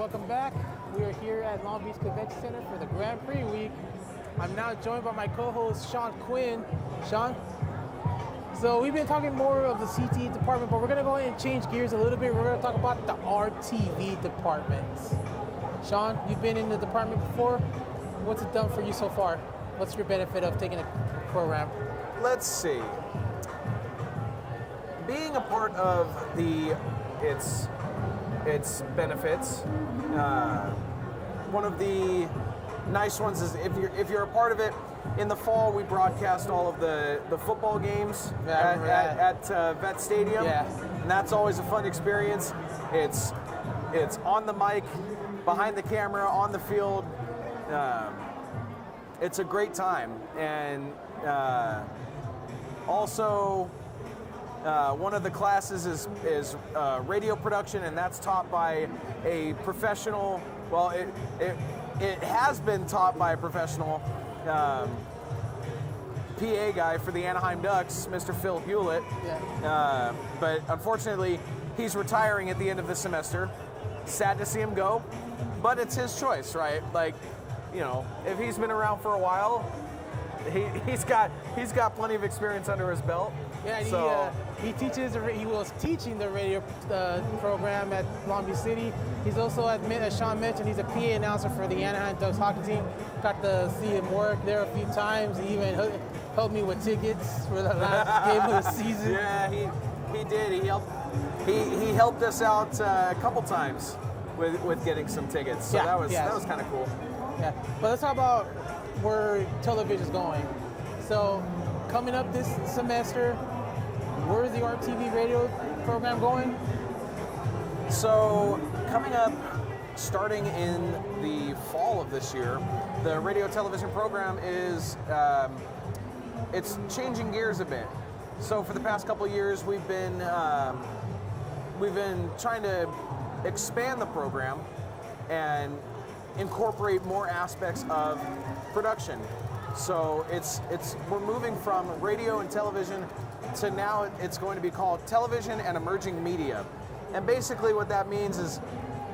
welcome back. We are here at Long Beach Convention Center for the Grand Prix week. I'm now joined by my co-host, Sean Quinn. Sean? So we've been talking more of the CTE department, but we're going to go ahead and change gears a little bit. We're going to talk about the RTV department. Sean, you've been in the department before. What's it done for you so far? What's your benefit of taking a program? Let's see. Being a part of its benefits, one of the nice ones is if you're a part of it. In the fall, we broadcast all of the football games at Vet Stadium, and that's always a fun experience. It's on the mic, behind the camera, on the field. It's a great time, and also one of the classes is radio production, and that's taught by a professional. Well, it has been taught by a professional PA guy for the Anaheim Ducks, Mr. Phil Hewlett. Yeah. But unfortunately, he's retiring at the end of the semester. Sad to see him go, but it's his choice, right? Like, you know, if he's been around for a while, he's got plenty of experience under his belt. Yeah, and so, he was teaching the radio program at Long Beach City. He's also, as Sean mentioned, he's a PA announcer for the Anaheim Ducks hockey team. Got to see him work there a few times. He even helped me with tickets for the last game of the season. Yeah, he did. He helped us out a couple times with getting some tickets. So that was kind of cool. Yeah, but let's talk about where television's going. So coming up this semester, where's the RTV radio program going? So coming up, starting in the fall of this year, the radio television program is it's changing gears a bit. So for the past couple of years, we've been trying to expand the program and incorporate more aspects of production. So we're moving from radio and television to now it's going to be called television and emerging media. And basically what that means is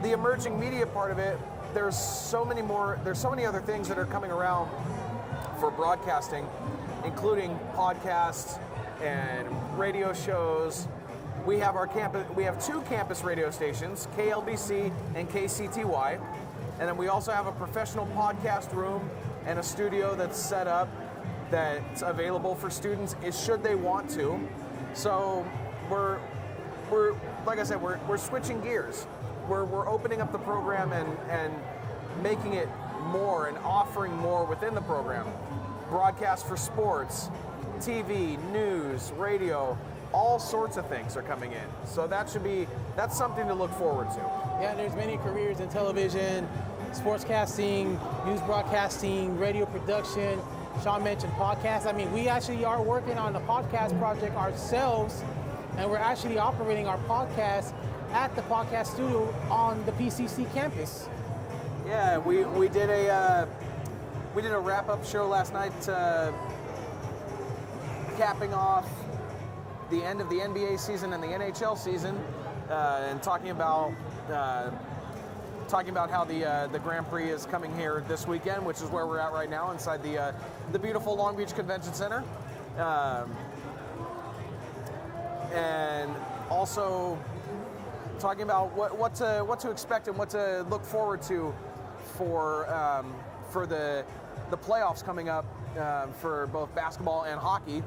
the emerging media part of it, there's so many other things that are coming around for broadcasting, including podcasts and radio shows. We have two campus radio stations, KLBC and KCTY. And then we also have a professional podcast room and a studio that's set up that's available for students should they want to. So we're like I said, we're switching gears. We're opening up the program and making it more and offering more within the program. Broadcast for sports, TV, news, radio, all sorts of things are coming in. So that's something to look forward to. Yeah, there's many careers in television, sportscasting, news broadcasting, radio production. Sean mentioned podcasts. I mean, we actually are working on a podcast project ourselves, and we're actually operating our podcast at the podcast studio on the PCC campus. Yeah, we did a wrap-up show last night, capping off the end of the NBA season and the NHL season, and talking about how the Grand Prix is coming here this weekend, which is where we're at right now inside the beautiful Long Beach Convention Center, and also talking about what to expect and what to look forward to for the playoffs coming up for both basketball and hockey,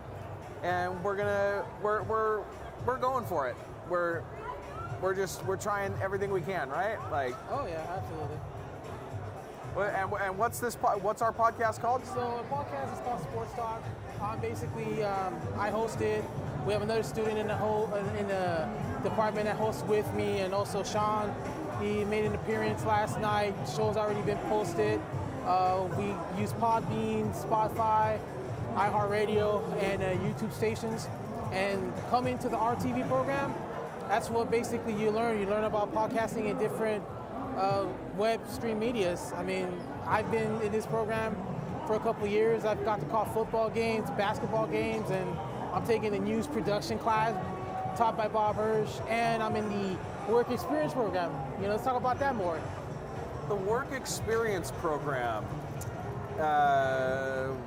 and we're going for it. We're trying everything we can, right? Like. Oh yeah, absolutely. And what's our podcast called? So our podcast is called Sports Talk. Basically, I host it. We have another student in the department that hosts with me, and also Sean. He made an appearance last night. The show's already been posted. We use Podbean, Spotify, iHeartRadio, and YouTube stations. And coming to the RTV program, that's what basically you learn. You learn about podcasting in different web stream medias. I mean, I've been in this program for a couple of years. I've got to call football games, basketball games, and I'm taking the news production class taught by Bob Hirsch, and I'm in the work experience program. You know, let's talk about that more. the work experience program.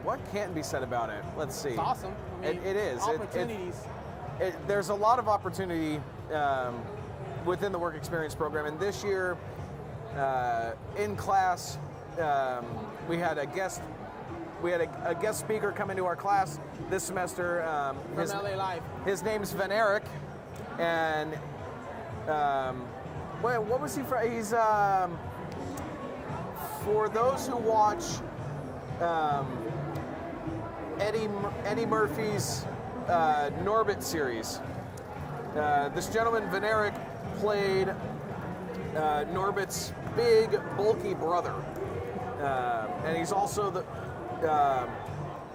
What can't be said about it? Let's see. It's awesome. I mean, it is. Opportunities. There's a lot of opportunity within the work experience program, and this year in class we had a guest speaker come into our class this semester. From LA Live. His name's Van Eric, and what was he from? He's for those who watch Eddie Murphy's Norbit series. This gentleman, Van Eric, played Norbit's big, bulky brother, and he's also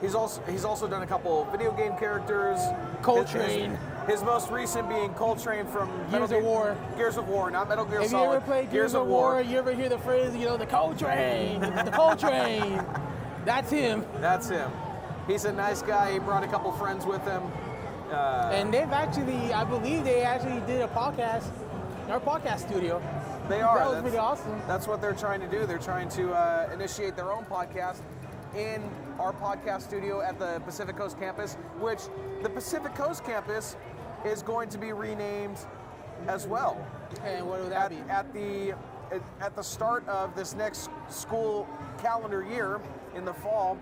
he's also done a couple video game characters. Coltrane. His most recent being Coltrane from Gears of War. Gears of War, not Metal Gear If Solid. you ever played Gears of War, you ever hear the phrase, the Coltrane, the Coltrane. That's him. That's him. He's a nice guy. He brought a couple friends with him. And I believe they actually did a podcast in our podcast studio. They are. That was pretty awesome. That's what they're trying to do. They're trying to initiate their own podcast in our podcast studio at the Pacific Coast campus, which the Pacific Coast campus is going to be renamed as well. And what would that be? At the start of this next school calendar year in the fall,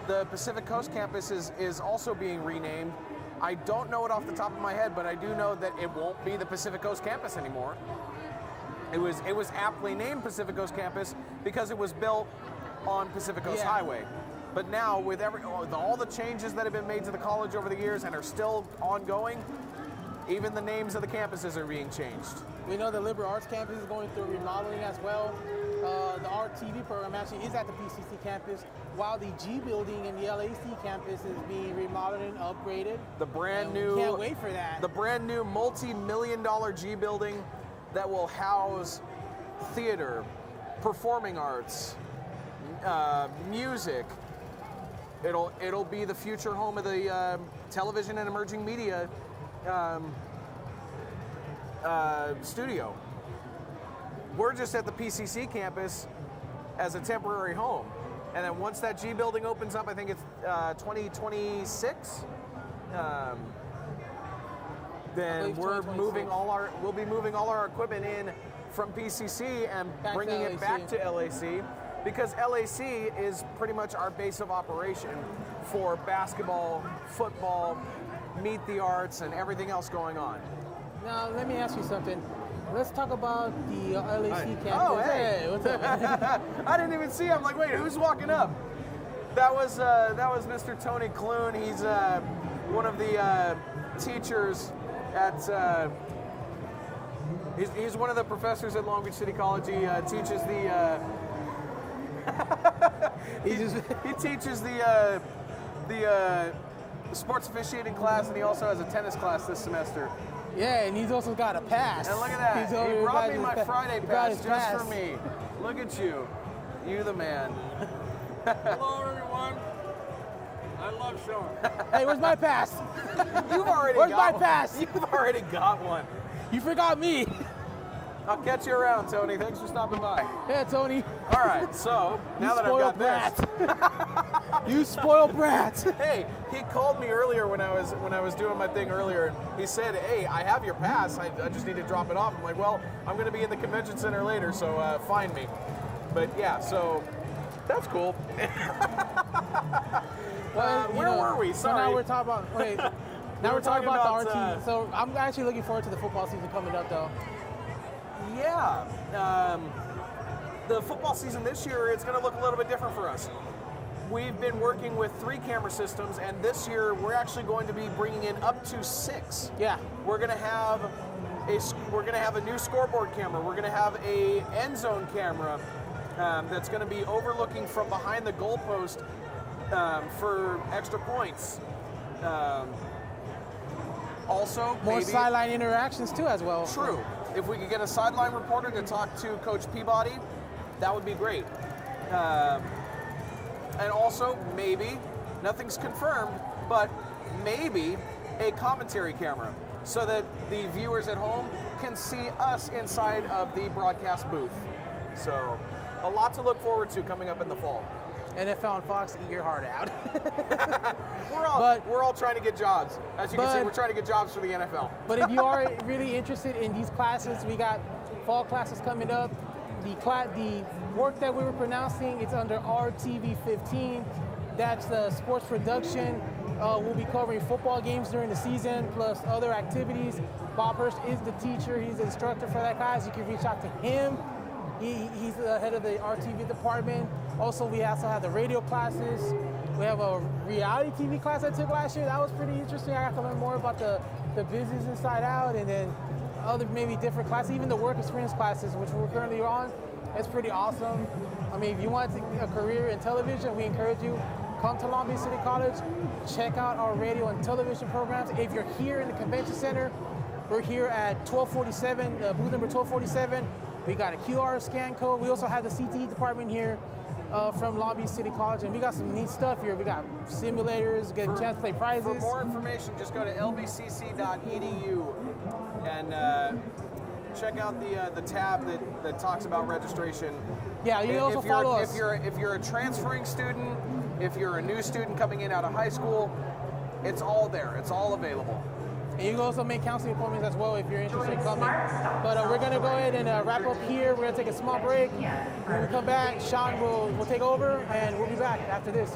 the Pacific Coast campus is also being renamed. I don't know it off the top of my head, but I do know that it won't be the Pacific Coast campus anymore. It was aptly named Pacific Coast campus because it was built on Pacific Coast Highway. But now, with all the changes that have been made to the college over the years and are still ongoing, even the names of the campuses are being changed. We know the liberal arts campus is going through remodeling as well. The art TV program actually is at the PCC campus, while the G building in the LAC campus is being remodeled and upgraded. The brand new, can't wait for that. The brand new multi-million-dollar G building that will house theater, performing arts, music. It'll be the future home of the television and emerging media studio. We're just at the PCC campus as a temporary home, and then once that G building opens up, I think it's 2026. Then we'll be moving all our equipment in from PCC and bringing it back to LAC, because LAC is pretty much our base of operation for basketball, football, meet the arts, and everything else going on. Now, let me ask you something. Let's talk about the LAC campus. Oh, hey, what's up? I didn't even see him. I'm like, wait, who's walking up? That was Mr. Tony Clune. He's one of the teachers at. He's one of the professors at Long Beach City College. He teaches the. he teaches the sports officiating class, and he also has a tennis class this semester. Yeah, and he's also got a pass. And look at that. He brought me my Friday pass just for me. Look at you. You the man. Hello, everyone. I love Sean. Hey, where's my pass? You've already Where's got my pass? You've already got one. You forgot me. I'll catch you around, Tony. Thanks for stopping by. Yeah, Tony. All right, so now that I've got this. You spoiled brat. Hey, he called me earlier when I was doing my thing earlier, and he said, "Hey, I have your pass. I just need to drop it off." I'm like, "Well, I'm going to be in the convention center later, so find me." But yeah, so that's cool. Where were we? Sorry. So now we're talking about Now we're talking about the RT. So I'm actually looking forward to the football season coming up, though. Yeah. The football season this year, it's going to look a little bit different for us. We've been working with 3 camera systems, and this year we're actually going to be bringing in up to 6. Yeah. We're going to have a new scoreboard camera. We're going to have a end zone camera that's going to be overlooking from behind the goalpost for extra points. Also, more sideline interactions too, as well. True. If we could get a sideline reporter to talk to Coach Peabody, that would be great. And also, maybe, nothing's confirmed, but maybe a commentary camera so that the viewers at home can see us inside of the broadcast booth. So a lot to look forward to coming up in the fall. NFL and Fox, eat your heart out. We're all trying to get jobs. As you can see, we're trying to get jobs for the NFL. But if you are really interested in these classes, we got fall classes coming up. The work that we were pronouncing, it's under RTV 15. That's the sports production. We'll be covering football games during the season, plus other activities. Bob Hurst is the teacher. He's the instructor for that class. You can reach out to him. He's the head of the RTV department. Also, we also have the radio classes. We have a reality TV class I took last year. That was pretty interesting. I got to learn more about the business inside out, and then other maybe different classes, even the work experience classes, which we're currently on. It's pretty awesome. I mean, if you want a career in television, we encourage you, come to Long Beach City College, check out our radio and television programs. If you're here in the convention center, we're here at 1247, booth number 1247. We got a QR scan code. We also have the CTE department here from Long Beach City College, and we got some neat stuff here. We got simulators, get a chance to play prizes. For more information, just go to lbcc.edu and check out the tab that talks about registration. Yeah, you can also follow us. If you're a transferring student, if you're a new student coming in out of high school, it's all there. It's all available. And you can also make counseling appointments as well if you're interested in coming. But we're going to go ahead and wrap up here. We're going to take a small break. When we come back, Sean will take over, and we'll be back after this.